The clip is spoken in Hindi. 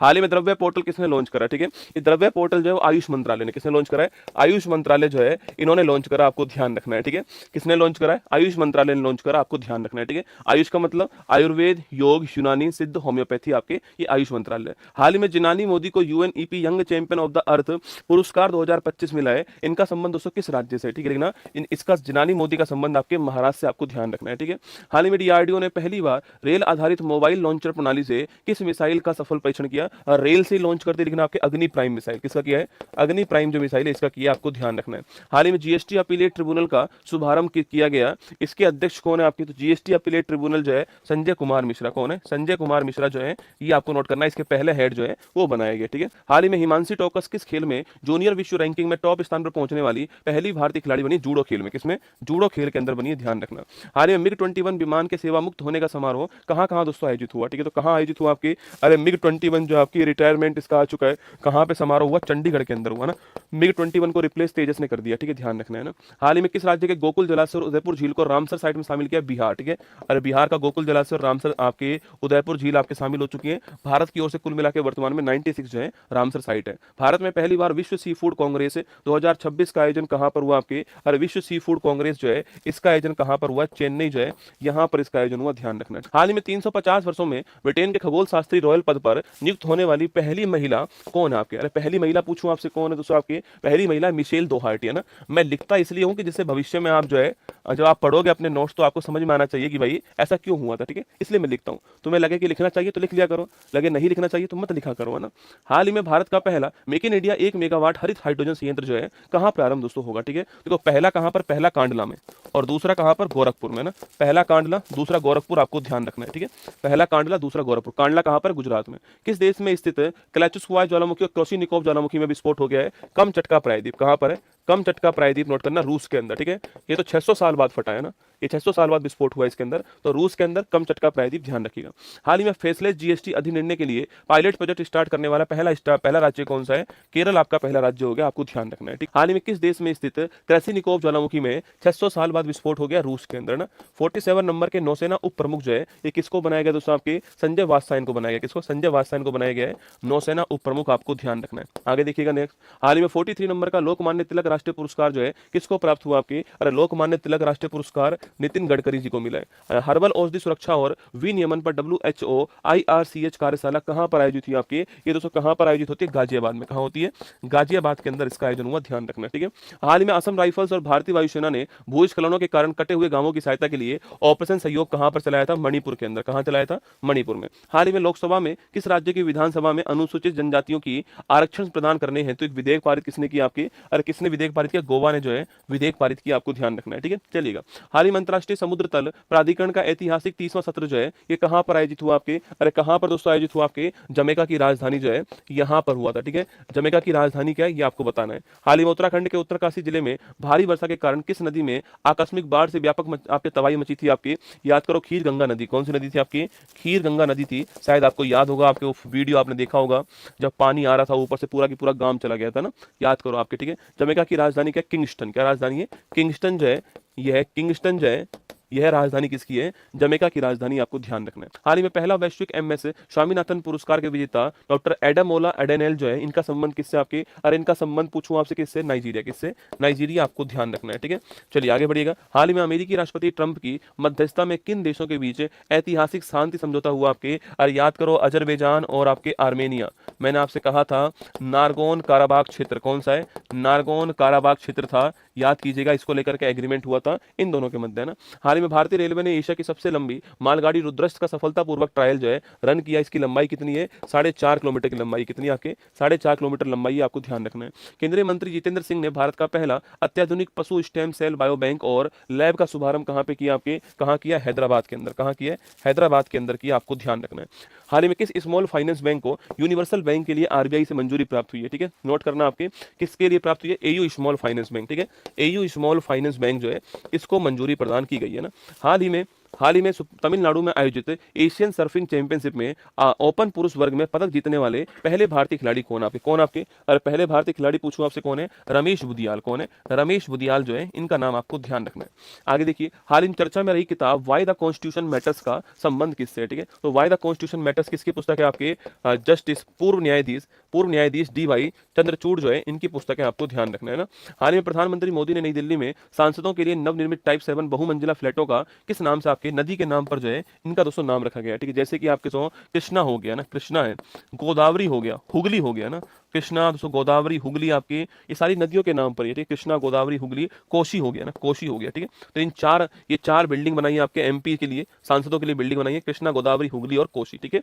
हाल ही में द्रव्य पोर्टल किसने लॉन्च करा, ठीक है। ये द्रव्य पोर्टल जो है वो आयुष मंत्रालय ने, किसने लॉन्च करा है, आयुष मंत्रालय जो है इन्होंने लॉन्च करा, आपको ध्यान रखना है, ठीक है। किसने लॉन्च करा है, आयुष मंत्रालय ने लॉन्च करा, आपको ध्यान रखना है, ठीक है। आयुष का मतलब आयुर्वेद, योग, यूनानी, सिद्ध, होम्योपैथी, आपके ये आयुष मंत्रालय। हाल ही में जिनानी मोदी को UNEP young champion of the earth पुरस्कार 2025 मिला है। इनका संबंध दोस्तों किस राज्य से, ठीक है ना, इसका जिनानी मोदी का संबंध आपके महाराष्ट्र से, आपको ध्यान रखना है, ठीक है। हाल ही में डीआरडीओ ने पहली बार रेल आधारित मोबाइल लॉन्चर प्रणाली से किस मिसाइल का सफल परीक्षण किया, और रेल से लॉन्च करते लिखना आपके अग्नि प्राइम मिसाइल, किसका किया है, अग्नि प्राइम जो मिसाइल है इसका किया, आपको ध्यान रखना है। हाल ही में जीएसटी अपीलेट ट्रिब्यूनल का शुभारंभ किया गया, इसके अध्यक्ष कौन है आपके, तो जीएसटी अपीलेट ट्रिब्यूनल जो है संजय कुमार मिश्रा, कौन है, संजय कुमार मिश्रा जो है, ये आपको नोट करना है, इसके पहले हेड जो है वो बनाया गया, ठीक है। हाल ही में हिमांशी टॉकस किस खेल में जूनियर विश्व रैंकिंग में टॉप स्थान पर पहुंचने वाली पहली भारतीय खिलाड़ी बनी, जूडो खेल में, किसमें, जूडो खेल के अंदर बनी है, ध्यान रखना। हाल ही में मिग-21 विमान के सेवा मुक्त होने का समारोह कहां कहां दोस्तों आयोजित हुआ, ठीक है, तो कहां आयोजित हुआ आपकी, अरे मिग-21 जो आपकी रिटायरमेंट इसका आ चुका है, कहां पे समारोह हुआ, चंडीगढ़ के अंदर हुआ ना, मिग-21 को रिप्लेस तेजस ने कर दिया, ठीक है, ध्यान रखना है ना। हाल ही में किस राज्य के गोकुल जलाशय और उदयपुर झील को रामसर साइट में शामिल किया, बिहार, ठीक है। अरे बिहार का गोकुल जलाशय और रामसर आपके उदयपुर झील आपके शामिल हो चुकी है। भारत की ओर से कुल मिला के वर्तमान में 96 जो है रामसर साइट है। भारत में पहली बार विश्व सी फूड कांग्रेस 2026 का आयोजन कहां पर हुआ आपके, अरे विश्व सी फूड कांग्रेस जो है इसका आयोजन कहां पर हुआ, चेन्नई जो है यहां पर इसका आयोजन हुआ, ध्यान रखना है। हाल ही में 350 वर्षों में ब्रिटेन के खगोल शास्त्री रॉयल पद पर नियुक्त होने वाली पहली महिला कौन है आपके, अरे पहली महिला पूछूं आपसे कौन है दोस्तों, आपकी पहली महिला मिशेल दोहार्टी है ना। मैं लिखता इसलिए हूं कि जिससे भविष्य में आप जो है जब आप पढ़ोगे अपने नोट्स तो आपको समझ में आना चाहिए कि भाई ऐसा क्यों हुआ था, ठीक है, इसलिए मैं लिखता हूं। तुम्हें लगे कि लिखना चाहिए तो लिख लिया करो, लगे नहीं लिखना चाहिए तो मत लिखा करो, है ना। हाल ही में भारत का पहला मेक इन इंडिया 1 मेगावाट हरित हाइड्रोजन संयंत्र जो है कहां प्रारंभ दोस्तों होगा, ठीक है। देखो पहला कहां पर, पहला कांडला में, और दूसरा कहां पर, गोरखपुर में ना। पहला कांडला, दूसरा गोरखपुर, आपको ध्यान रखना है, ठीक है। पहला कांडला, दूसरा गोरखपुर। कांडला कहां पर, गुजरात में। किस देश में स्थित क्लेचुस्कुआ ज्वालामुखी और क्रोसिनिकोव ज्वालामुखी में विस्फोट हो गया है, कम चटका प्रायद्वीप, कहां पर है, कम चटका प्रायद्वीप, नोट करना, रूस के अंदर, ठीक है। ये तो 600 साल बाद फटा है ना, ये 600 साल बाद विस्फोट हुआ इसके अंदर, तो रूस के अंदर कम चटका प्रायद्वीप, ध्यान रखिएगा। हाल ही में फेसलेस जीएसटी अधिनिर्णय के लिए पायलट प्रोजेक्ट स्टार्ट करने वाला पहला राज्य कौन सा है, केरल आपका पहला राज्य हो गया, आपको ध्यान रखना है, ठीक। हाल ही में किस देश में स्थित क्रेसिनिकोव ज्वालामुखी में 600 साल बाद विस्फोट हो गया, रूस के अंदर ना। 47 नंबर के नौसेना उप प्रमुख जो है ये किसको बनाया गया दोस्तों, आपके संजय वात्सायन को बनाया गया, किसको, संजय वात्सायन को बनाया गया है नौसेना उप प्रमुख, आपको ध्यान रखना है। आगे देखिएगा नेक्स्ट। हाल ही में 43 नंबर का लोकमान्य तिलक राष्ट्रीय पुरस्कार जो है किसको प्राप्त हुआ आपकी, अरे लोकमान्य तिलक राष्ट्रीय पुरस्कार नितिन गडकरी जी को मिला है। हर्बल औषधि सुरक्षा और विनियमन पर WHO IRCH कार्यशाला कहां पर आयोजित हुई आपकी, ये दोस्तों कहां पर आयोजित होती है, गाजियाबाद में। कहां होती है, गाजियाबाद के अंदर इसका आयोजन हुआ, ध्यान रखना, ठीक है। हाल ही में असम राइफल्स और भारतीय वायुसेना ने भूस्खलनों के कारण कटे हुए गांवों की सहायता के लिए ऑपरेशन सहयोग कहां पर चलाया था, मणिपुर के अंदर। कहां चलाया था, मणिपुर में। हाल ही में लोकसभा में किस राज्य की विधानसभा में अनुसूचित जनजातियों की आरक्षण प्रदान करने हेतु एक विधेयक पारित किसने किया आपकी, और किसने विधेयक पारित किया, गोवा ने जो है विधेयक पारित किया, आपको ध्यान रखना है, ठीक है। चलिएगा। हाल ही में अंतरराष्ट्रीय समुद्र तल प्राधिकरण का ऐतिहासिक 30वां सत्र जो है ये कहां पर आयोजित हुआ आपके, अरे कहां पर दोस्तों आयोजित हुआ आपके, जमैका की राजधानी जो है यहां पर हुआ था, ठीक है। जमैका की राजधानी क्या है ये आपको बताना है। हाल ही में उत्तराखंड के उत्तरकाशी जिले में भारी वर्षा के कारण किस नदी में आकस्मिक बाढ़ से व्यापक आपके तबाही मची थी आपकी, याद करो, खीर गंगा नदी। कौन सी नदी थी आपकी, खीर गंगा नदी थी, शायद आपको याद होगा, आपके वीडियो आपने देखा होगा जब पानी आ रहा था ऊपर से पूरा की पूरा गांव चला गया था ना, याद करो आपके, ठीक है। जमैका की राजधानी क्या, किंगस्टन, क्या राजधानी है, किंगस्टन जो है, यह है किंगस्टन जो है, यह राजधानी किसकी है, जमैका की राजधानी, आपको ध्यान रखना है। हाल ही में पहला वैश्विक MS स्वामीनाथन पुरस्कार के विजेता डॉक्टर एडामोला एडेनेल जो है इनका संबंध किससे आपके, अरे इनका संबंध पूछूं आपसे किससे, नाइजीरिया, किससे, नाइजीरिया, आपको ध्यान रखना है, ठीक है। चलिए आगे बढ़िएगा। हाल ही में अमेरिकी राष्ट्रपति ट्रंप की मध्यस्थता में किन देशों के बीच ऐतिहासिक शांति समझौता हुआ आपके, अरे याद करो, अजरबैजान और आपके आर्मेनिया। मैंने आपसे कहा था नारगोन काराबाग क्षेत्र, कौन सा है, नारगोन काराबाग क्षेत्र था, याद कीजिएगा, इसको लेकर के एग्रीमेंट हुआ था इन दोनों के मध्य ना। हाल ही में भारतीय रेलवे ने एशिया की सबसे लंबी मालगाड़ी रुद्रष्ट का सफलतापूर्वक ट्रायल जो है रन किया, इसकी लंबाई कितनी है, 4.5 किलोमीटर की लंबाई, कितनी आपके, 4.5 किलोमीटर लंबाई है, आपको ध्यान रखना है। केंद्रीय मंत्री जितेंद्र सिंह ने भारत का पहला अत्याधुनिक पशु स्टेम सेल बायो बैंक और लैब का शुभारंभ कहां पे किया आपके, कहां किया, हैदराबाद के अंदर। कहां किया, हैदराबाद के अंदर किया, आपको ध्यान रखना है। हाल ही में किस स्मॉल फाइनेंस बैंक को यूनिवर्सल बैंक के लिए RBI से मंजूरी प्राप्त हुई है, ठीक है, नोट करना आपके, किसके लिए प्राप्त हुई है, AU स्मॉल फाइनेंस बैंक, ठीक है, AU स्मॉल फाइनेंस बैंक जो है इसको मंजूरी प्रदान की गई है ना। हाल ही में हाल ही में तमिलनाडु में आयोजित एशियन सर्फिंग चैंपियनशिप में ओपन पुरुष वर्ग में पदक जीतने वाले पहले भारतीय खिलाड़ी कौन आपके? और पहले भारतीय खिलाड़ी पूछूं आपसे कौन है? रमेश बुदियाल। कौन है? रमेश बुदियाल जो है, इनका नाम आपको ध्यान रखना है। आगे देखिए, हाल ही में चर्चा में रही किताब वाई द कॉन्स्टिट्यूशन मैटर्स का संबंध किससे है? ठीक है, तो वाई द कॉन्स्टिट्यूशन मैटर्स किसकी पुस्तक है? आपके जस्टिस पूर्व न्यायाधीश DY चंद्रचूड़ जो है, इनकी पुस्तक है, आपको ध्यान रखना है ना। हाल ही में प्रधानमंत्री मोदी ने नई दिल्ली में सांसदों के लिए नवनिर्मित टाइप 7 बहुमंजिला फ्लैटों का किस नाम से, आपके नदी के नाम पर जो है इनका दोस्तों नाम रखा गया है। ठीक है, जैसे कि आपके सो कृष्णा हो गया ना, कृष्णा है, गोदावरी हो गया, हुगली हो गया ना, कृष्णा दोस्तों, गोदावरी, हुगली, आपकी ये सारी नदियों के नाम पर है। ठीक है, कृष्णा, गोदावरी, हुगली, कोसी हो गया ना, कोसी हो गया। ठीक है, तो ये चार बिल्डिंग बनाई है आपके MP के लिए, सांसदों के लिए बिल्डिंग बनाई है, कृष्णा, गोदावरी, हुगली और कोसी। ठीक है,